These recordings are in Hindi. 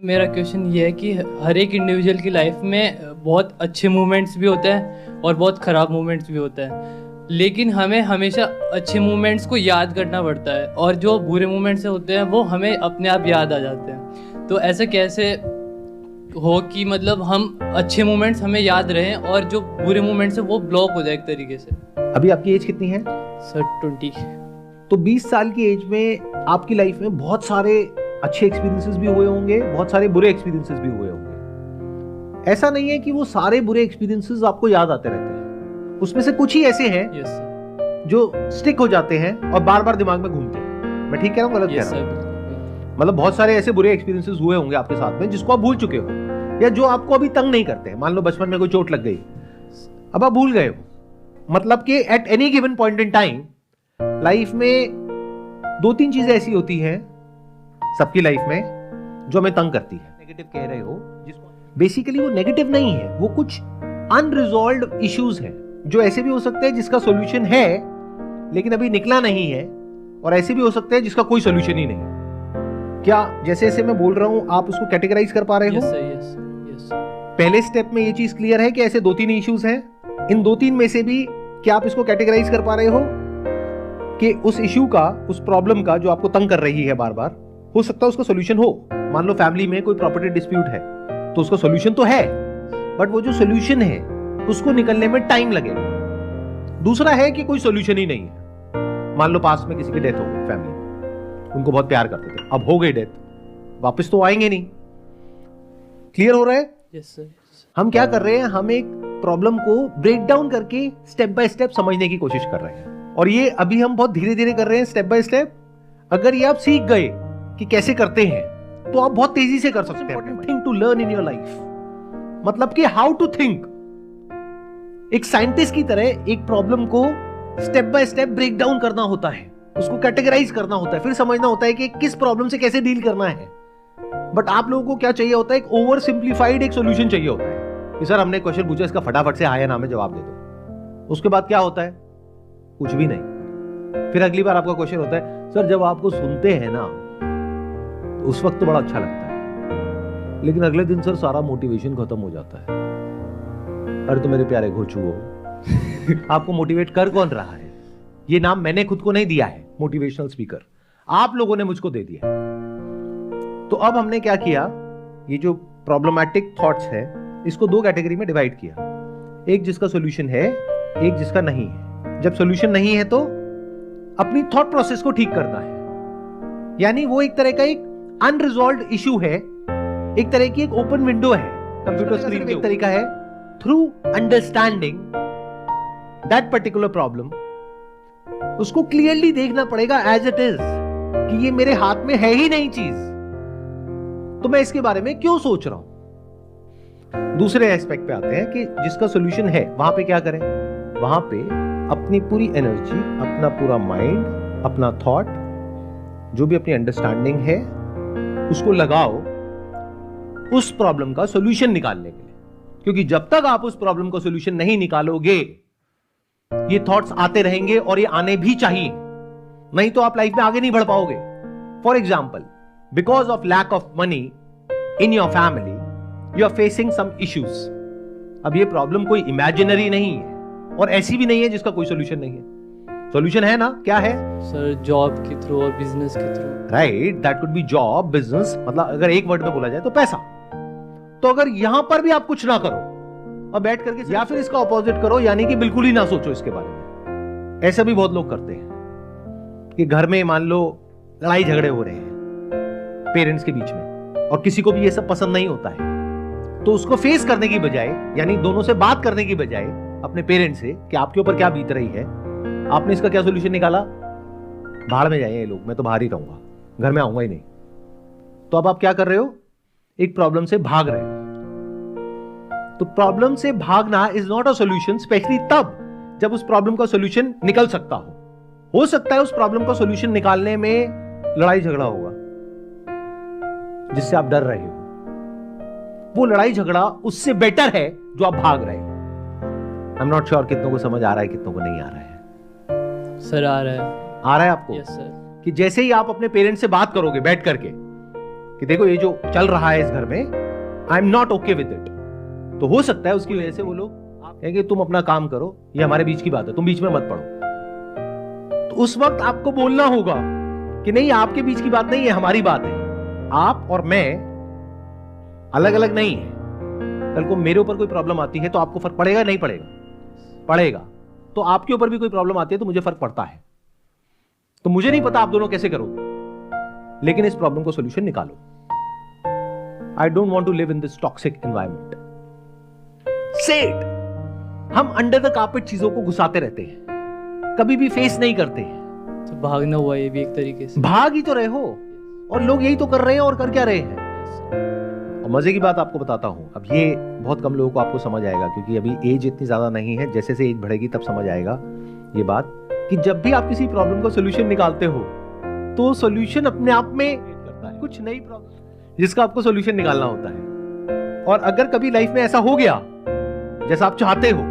मेरा क्वेश्चन ये है कि हर एक इंडिविजुअल की लाइफ में बहुत अच्छे मोमेंट्स भी होते हैं और बहुत ख़राब मोमेंट्स भी होते हैं, लेकिन हमें हमेशा अच्छे मोमेंट्स को याद करना पड़ता है और जो बुरे मोमेंट्स होते हैं वो हमें अपने आप याद आ जाते हैं। तो ऐसा कैसे हो कि मतलब हम अच्छे मोमेंट्स हमें याद रहें और जो बुरे मोमेंट्स हैं वो ब्लॉक हो जाए एक तरीके से। अभी आपकी एज कितनी है? सर 20। तो 20 साल की एज में आपकी लाइफ में बहुत सारे अच्छे एक्सपीरियंसेस भी हुए होंगे, बहुत सारे बुरे एक्सपीरियंसेस भी हुए होंगे। ऐसा नहीं है कि वो सारे बुरे एक्सपीरियंसेस आपको याद आते रहते हैं, उसमें से कुछ ही ऐसे हैं जो स्टिक हो जाते हैं और बार बार दिमाग में घूमते हैं। मैं ठीक कह रहा हूँ, गलत कह रहा हूँ? मतलब बहुत सारे ऐसे बुरे एक्सपीरियंसेस हुए होंगे आपके साथ में जिसको आप भूल चुके हो या जो आपको अभी तंग नहीं करते हैं। मान लो बचपन में कोई चोट लग गई, अब आप भूल गए हो। मतलब कि at any given point in time life में 2-3 चीजें ऐसी होती हैं सबकी लाइफ में जो हमें तंग करती है। नेगेटिव कह रहे हो जिसको, बेसिकली वो नेगेटिव नहीं है, वो कुछ अनरिजॉल्व्ड इश्यूज हैं जो ऐसे भी हो सकते हैं जिसका सॉल्यूशन है लेकिन अभी निकला नहीं है, और ऐसे भी हो सकते हैं जिसका कोई सॉल्यूशन ही नहीं। क्या जैसे जैसे मैं बोल रहा हूं आप उसको कैटेगराइज कर पा रहे हो? यस। पहले स्टेप में ये चीज क्लियर है कि ऐसे 2-3 इश्यूज हैं। इन 2-3 में से भी क्या आप इसको कैटेगराइज कर पा रहे हो कि उस इश्यू का, उस प्रॉब्लम का जो आपको तंग कर रही है बार बार, हो सकता है उसका सॉल्यूशन हो। मान लो फैमिली में कोई प्रॉपर्टी डिस्प्यूट है तो उसका सॉल्यूशन तो है, बट वो जो सॉल्यूशन है उसको निकलने में टाइम लगेगा। दूसरा है कि कोई सॉल्यूशन ही नहीं है। मान लो पास में किसी की डेथ हो गई फैमिली में, उनको बहुत प्यार करते थे, अब हो गई डेथ, वापस तो आएंगे नहीं। क्लियर हो रहा है? Yes sir. हम क्या कर रहे हैं, हम एक प्रॉब्लम को ब्रेक डाउन करके स्टेप बाय स्टेप समझने की कोशिश कर रहे हैं, और ये अभी हम बहुत धीरे धीरे कर रहे हैं, स्टेप बाय स्टेप। अगर ये आप सीख गए कि कैसे करते हैं तो आप बहुत तेजी से कर सकते हैं। Think to learn in your life, मतलब कि हाउ टू थिंक। एक साइंटिस्ट की तरह एक प्रॉब्लम को step by step break down करना होता है, उसको कैटेगराइज करना होता है, फिर समझना होता है कि किस प्रॉब्लम से कैसे डील करना है। बट आप लोगों को क्या चाहिए होता है? एक ओवर सिंप्लीफाइड एक सॉल्यूशन चाहिए होता है कि सर हमने क्वेश्चन पूछा, इसका फटाफट से हाँ या ना में जवाब दे दो। उसके बाद क्या होता है? कुछ भी नहीं। फिर अगली बार आपका क्वेश्चन होता है, सर जब आपको सुनते हैं ना तो उस वक्त तो बड़ा अच्छा लगता है, लेकिन अगले दिन सर सारा मोटिवेशन खत्म हो जाता है। अरे तो मेरे प्यारे घोचुओ, आपको मोटिवेट कर कौन रहा है? ये नाम मैंने खुद को नहीं दिया है, मोटिवेशनल स्पीकर आप लोगों ने मुझको दे दिया है। तो अब हमने क्या किया, ये जो प्रॉब्लमैटिक थॉट्स है इसको 2 कैटेगरी में डिवाइड किया, एक जिसका सॉल्यूशन है, एक जिसका नहीं है। जब सॉल्यूशन नहीं है तो अपनी थॉट प्रोसेस को ठीक करना है, यानी वो एक तरह का एक अनरिजॉल्व्ड इशू है, एक तरह की एक ओपन विंडो है कंप्यूटर स्क्रीन पे। एक तरीका है through understanding that particular problem, उसको क्लियरली देखना पड़ेगा एज इट इज कि ये मेरे हाथ में है ही नहीं चीज, तो मैं इसके बारे में क्यों सोच रहा हूं। दूसरे एस्पेक्ट पे आते हैं कि जिसका सॉल्यूशन है, वहां पे क्या करें? वहां पे अपनी पूरी एनर्जी, अपना पूरा माइंड, अपना थॉट, जो भी अपनी अंडरस्टैंडिंग है उसको लगाओ उस प्रॉब्लम का सॉल्यूशन निकालने के लिए। क्योंकि जब तक आप उस प्रॉब्लम का सॉल्यूशन नहीं निकालोगे, ये थॉट्स आते रहेंगे और ये आने भी चाहिए, नहीं तो आप लाइफ में आगे नहीं बढ़ पाओगे। For example, because of lack of money in your family you are facing some issues. अब ये प्रॉब्लम कोई इमेजिनरी नहीं है और ऐसी भी नहीं है जिसका कोई सॉल्यूशन नहीं है। सॉल्यूशन है ना? क्या है सर? जॉब के थ्रू और बिजनेस के through. Right, that could be job, business, मतलब अगर एक वर्ड में बोला जाए तो पैसा। तो अगर यहां पर भी आप कुछ ना करो और बैठ करके, या फिर इसका ऑपोजिट करो, यानी कि बिल्कुल ही ना सोचो इसके बारे में। ऐसा भी बहुत लोग करते हैं कि घर में मान लो लड़ाई झगड़े हो रहे हैं पेरेंट्स के बीच में और किसी को भी ये सब पसंद नहीं होता है, तो उसको फेस करने की बजाय, यानी दोनों से बात करने की बजाय अपने पेरेंट्स से कि आपके ऊपर क्या बीत रही है, आपने इसका क्या सॉल्यूशन निकाला? बाहर में जाइए ये लोग, मैं तो बाहर ही रहूंगा, घर में आऊंगा ही नहीं। तो अब आप क्या कर रहे हो? एक प्रॉब्लम से भाग रहे हो। तो प्रॉब्लम से भागना is not a solution, specially तब जब उस प्रॉब्लम का सॉल्यूशन निकल सकता हो सकता है उस प्रॉब्लम का सॉल्यूशन निकालने में लड़ाई झगड़ा होगा जिससे आप डर रहे हो। वो लड़ाई झगड़ा उससे बेटर है जो आप भाग रहे हो। आई एम नॉट श्योर कितनों को समझ आ रहा है, कितनों को नहीं आ रहा है। सर आ रहा है आपको? Yes sir. कि जैसे ही आप अपने पेरेंट्स से बात करोगे बैठ करके, कि देखो ये जो चल रहा है इस घर में, I am not okay with it, तो हो सकता है उसकी वजह से वो लोग कहेंगे तुम अपना काम करो, ये हमारे बीच की बात है, तुम बीच में मत पड़ो। तो उस वक्त आपको बोलना होगा कि नहीं, आपके बीच की बात नहीं है, हमारी बात है। आप और मैं अलग अलग नहीं है। कल को मेरे ऊपर कोई प्रॉब्लम आती है तो आपको फर्क पड़ेगा नहीं पड़ेगा? पड़ेगा। तो आपके ऊपर भी कोई प्रॉब्लम आती है तो मुझे फर्क पड़ता है। तो मुझे नहीं पता आप दोनों कैसे करोगे, लेकिन इस प्रॉब्लम को सोल्यूशन निकालो। I don't want to live in this toxic environment. Set हम अंडर द कार्पेट चीजों को घुसाते रहते हैं, कभी भी फेस नहीं करते हैं। तो भागना हुआ ये भी एक तरीके से, भाग ही तो रहे हो, और लोग यही तो कर रहे हैं। और कर क्या रहे हैं? और मजे की बात आपको बताता हूं, अब ये बहुत कम लोगों को आपको समझ आएगा, क्योंकि अभी एज इतनी ज्यादा नहीं है। जैसे से एज बढ़ेगी तब समझ आएगा ये बात, कि जब भी आप किसी प्रॉब्लम का सोल्यूशन निकालते हो तो सोल्यूशन अपने आप में करता है कुछ नई प्रॉब्लम जिसका आपको सोल्यूशन निकालना होता है। और अगर कभी लाइफ में ऐसा हो गया जैसा आप चाहते हो,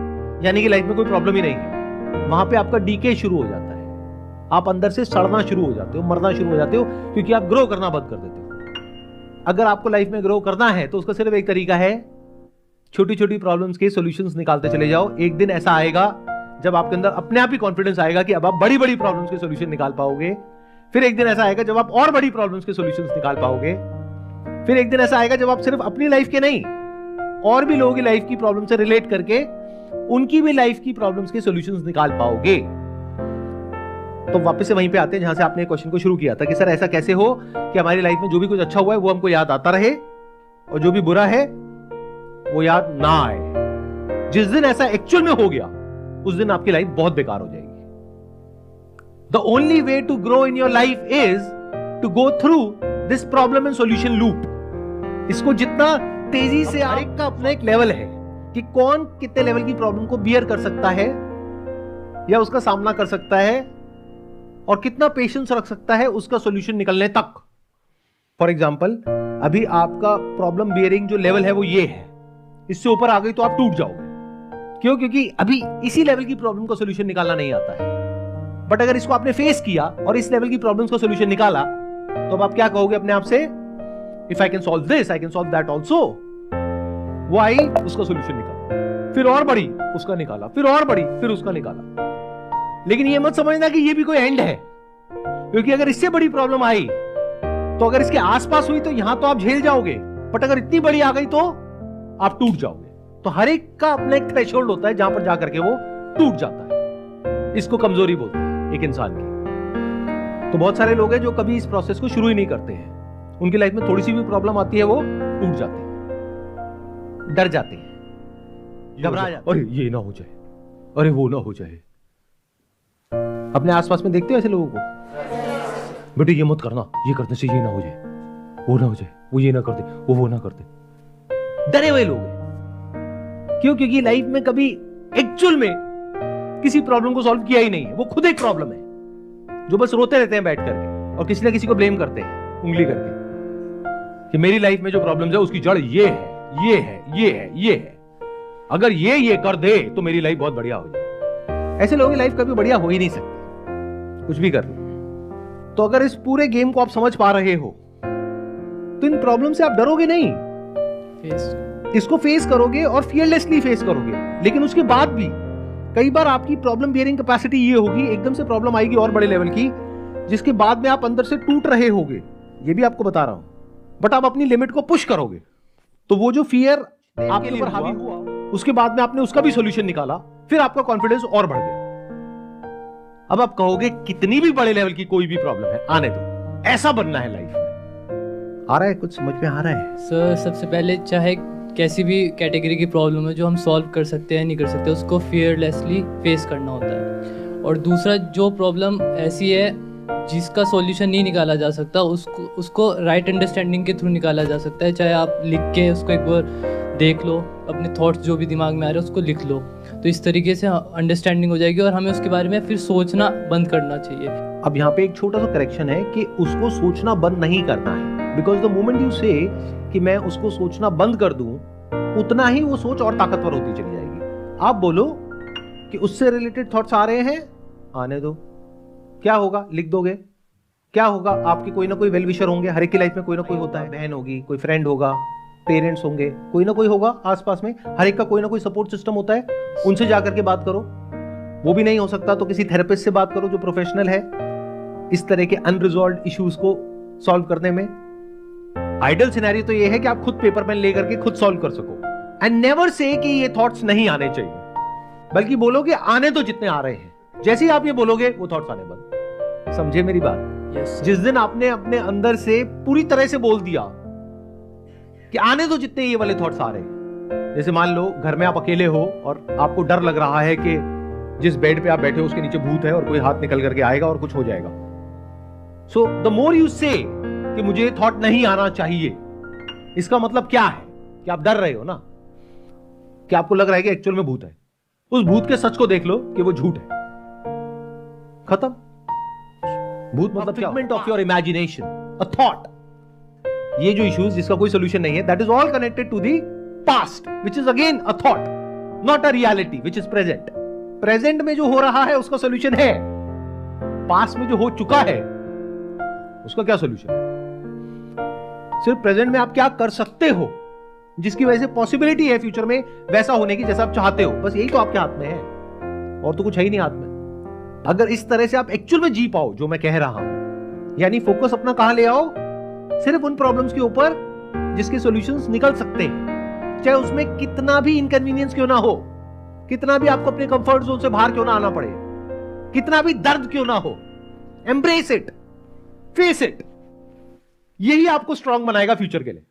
यानी कि लाइफ में कोई प्रॉब्लम ही नहीं है, वहां पे आपका डीके शुरू हो जाता है। आप अंदर से सड़ना शुरू हो जाते हो, मरना शुरू हो जाते हो, क्योंकि आप ग्रो करना बंद कर देते हो। अगर आपको लाइफ में ग्रो करना है तो उसका सिर्फ एक तरीका है, छोटी छोटी प्रॉब्लम्स के सॉल्यूशंस निकालते चले जाओ। एक दिन ऐसा आएगा जब आपके अंदर अपने आप ही कॉन्फिडेंस आएगा कि अब आप बड़ी बड़ी प्रॉब्लम्स के सॉल्यूशन निकाल पाओगे। फिर एक दिन ऐसा आएगा जब आप और बड़ी प्रॉब्लम्स के सॉल्यूशंस निकाल पाओगे। फिर एक दिन ऐसा आएगा जब आप सिर्फ अपनी लाइफ के नहीं, और भी लोगों की लाइफ की प्रॉब्लम से रिलेट करके उनकी भी लाइफ की प्रॉब्लम्स के सॉल्यूशंस निकाल पाओगे। तो वापस से वहीं पे आते हैं जहां से आपने क्वेश्चन को शुरू किया था कि सर ऐसा कैसे हो कि हमारी लाइफ में जो भी कुछ अच्छा हुआ है वो हमको याद आता रहे, और जो भी बुरा है वो याद ना आए। जिस दिन ऐसा एक्चुअल में हो गया उस दिन आपकी लाइफ बहुत बेकार हो जाएगी। The only way to grow in your life is to go through this problem and solution loop. इसको जितना तेजी से, हर एक का अपना एक लेवल है कि कौन कितने लेवल की प्रॉब्लम को बियर कर सकता है या उसका सामना कर सकता है, और कितना पेशेंस रख सकता है उसका सॉल्यूशन निकलने तक। फॉर एग्जाम्पल, अभी आपका प्रॉब्लम बियरिंग जो लेवल है वो ये है, इससे ऊपर आ गई तो आप टूट जाओगे। क्यों? क्योंकि अभी इसी लेवल की प्रॉब्लम का सॉल्यूशन निकालना नहीं आता है। बट अगर इसको आपने फेस किया और इस लेवल की प्रॉब्लम्स का सॉल्यूशन निकाला, तो अब आप क्या कहोगे अपने आप से? If I can solve this, I can solve that also. वो आई, उसका सॉल्यूशन निकाला, फिर और बड़ी, उसका निकाला, फिर और बड़ी, फिर उसका निकाला। लेकिन ये मत समझना कि ये भी कोई एंड है, क्योंकि अगर इससे बड़ी प्रॉब्लम आई तो अगर इसके आसपास हुई तो यहां तो आप झेल जाओगे, बट अगर इतनी बड़ी आ गई तो आप टूट जाओगे। तो हर एक का अपना एक थ्रेशोल्ड होता है जहां पर जाकर के वो टूट जाता है। इसको कमजोरी बोलते हैं एक इंसान की। तो बहुत सारे लोग हैं जो कभी इस प्रोसेस को शुरू ही नहीं करते हैं। उनकी लाइफ में थोड़ी सी भी प्रॉब्लम आती है वो टूट जाते हैं, डर जाते हैं, घबरा जाते हैं, अरे ये ना हो जाए, अरे वो ना हो जाए। अपने आसपास में देखते हो ऐसे लोगों को? बेटे ये मत करना, ये करने से ये ना हो जाए, वो ना हो जाए, वो ये ना कर दे, वो ना कर दे। डरे हुए लोग हैं। क्यों? क्योंकि लाइफ में कभी एक्चुअल में किसी प्रॉब्लम को सॉल्व किया ही नहीं है। वो खुद एक प्रॉब्लम है जो बस रोते रहते हैं बैठ करके, और किसी ना किसी को ब्लेम करते हैं उंगली करके कि मेरी लाइफ में जो प्रॉब्लम्स है उसकी जड़ ये है, ये है, ये है, ये है। अगर ये कर दे तो मेरी लाइफ बहुत बढ़िया हो जाए। ऐसे लोगों की लाइफ कभी बढ़िया हो ही नहीं सकती, कुछ भी कर लो। तो अगर इस पूरे गेम को आप समझ पा रहे हो तो इन प्रॉब्लम से आप डरोगे नहीं, इसको फेस करोगे और फियरलेसली फेस करोगे। लेकिन उसके बाद भी कई बार आपकी प्रॉब्लम बियरिंग कैपेसिटी ये होगी, एकदम से प्रॉब्लम आएगी और बड़े लेवल की, जिसके बाद में आप अंदर से टूट रहे होगे, ये भी आपको बता रहा हूं। बट आप अपनी लिमिट को पुश करोगे तो वो जो फियर आपके ऊपर हावी हुआ, उसके बाद में आपने उसका भी सॉल्यूशन निकाला, फिर आपका कॉन्फिडेंस और बढ़ गया। अब आप कहोगे कितनी भी बड़े लेवल की कोई भी प्रॉब्लम है, आने दो, ऐसा बनना है लाइफ में। आ रहा है, कुछ समझ में आ रहा है? सर सबसे पहले चाहे कैसी भी कैटेगरी की प्रॉब्लम है जो हम सॉल्व कर सकते हैं नहीं कर सकते, उसको फियरलेसली फेस करना होता है। और दूसरा, जो प्रॉब्लम ऐसी है जिसका सॉल्यूशन नहीं निकाला जा सकता, उसको राइट अंडरस्टैंडिंग के थ्रू निकाला जा सकता है। चाहे आप लिख के उसको एक बार देख लो, अपने थॉट्स जो भी दिमाग में आ रहे हैं उसको लिख लो, तो इस तरीके से अंडरस्टैंडिंग हो जाएगी और हमें उसके बारे में फिर सोचना बंद करना चाहिए। अब यहाँ पे एक छोटा सा करेक्शन है कि उसको सोचना बंद नहीं करना है, बिकॉज द मोमेंट यू से कि मैं उसको सोचना बंद कर दूं, उतना ही वो सोच और ताकतवर होती चली जाएगी। आप बोलो कि उससे रिलेटेड थॉट्स आ रहे हैं, आने दो, क्या होगा? लिख दोगे, क्या होगा, आपके कोई ना कोई वेल विशर होंगे, हर एक की लाइफ में कोई ना कोई होता है, बहन होगी, कोई फ्रेंड होगा, पेरेंट्स होंगे, कोई ना कोई होगा आसपास में, हर एक का कोई ना कोई सपोर्ट सिस्टम होता है, उनसे जाकर के बात करो। वो भी नहीं हो सकता तो किसी थेरेपिस्ट से बात करो जो प्रोफेशनल है इस तरह के अनरिजॉल्व्ड इश्यूज को सॉल्व करने में। आइडियल सिनेरियो तो ये है कि आप खुद पेपर पेन लेकर के खुद सॉल्व कर सको। एंड नेवर से कि ये थॉट्स नहीं आने चाहिए, बल्कि बोलोगे आने तो जितने आ रहे हैं। जैसे ही आप ये बोलोगे वो थॉट्स आने बंद। समझे मेरी बात? जिस दिन आपने अपने अंदर से पूरी तरह से बोल दिया कि आने दो जितने ये वाले थॉट्स आ रहे हैं, जैसे मान लो घर में आप अकेले हो और आपको डर लग रहा है कि जिस बेड पे आप बैठे हो उसके नीचे भूत है और कोई हाथ निकल करके आएगा और कुछ हो जाएगा। सो द मोर यू से कि मुझे थॉट नहीं आना चाहिए, इसका मतलब क्या है कि आप डर रहे हो ना, कि आपको लग रहा है कि एक्चुअल में भूत है। उस भूत के सच को देख लो कि वो झूठ है, खत्म। भूत मतलब figment of your imagination, a thought. ये जो इश्यूज जिसका कोई सोल्यूशन नहीं है, that is all connected to the past which is again a thought, not a reality which is present. Present में जो हो रहा है उसका सोल्यूशन है, पास्ट में जो हो चुका है उसका क्या सोल्यूशन है? सिर्फ प्रेजेंट में आप क्या कर सकते हो जिसकी वजह से पॉसिबिलिटी है फ्यूचर में वैसा होने की जैसा आप चाहते हो, बस यही तो आपके हाथ में है, और तो कुछ है ही नहीं हाथ में। अगर इस तरह से आप एक्चुअल में जी पाओ जो मैं कह रहा हूं, यानी फोकस अपना कहां ले आओ, सिर्फ उन प्रॉब्लम्स के ऊपर जिसके सॉल्यूशंस निकल सकते हैं, चाहे उसमें कितना भी इनकन्वीनियंस क्यों ना हो, कितना भी आपको अपने कंफर्ट जोन से बाहर क्यों ना आना पड़े, कितना भी दर्द क्यों ना हो। एम्ब्रेस इट, फेस इट, यही आपको स्ट्रांग बनाएगा फ्यूचर के लिए।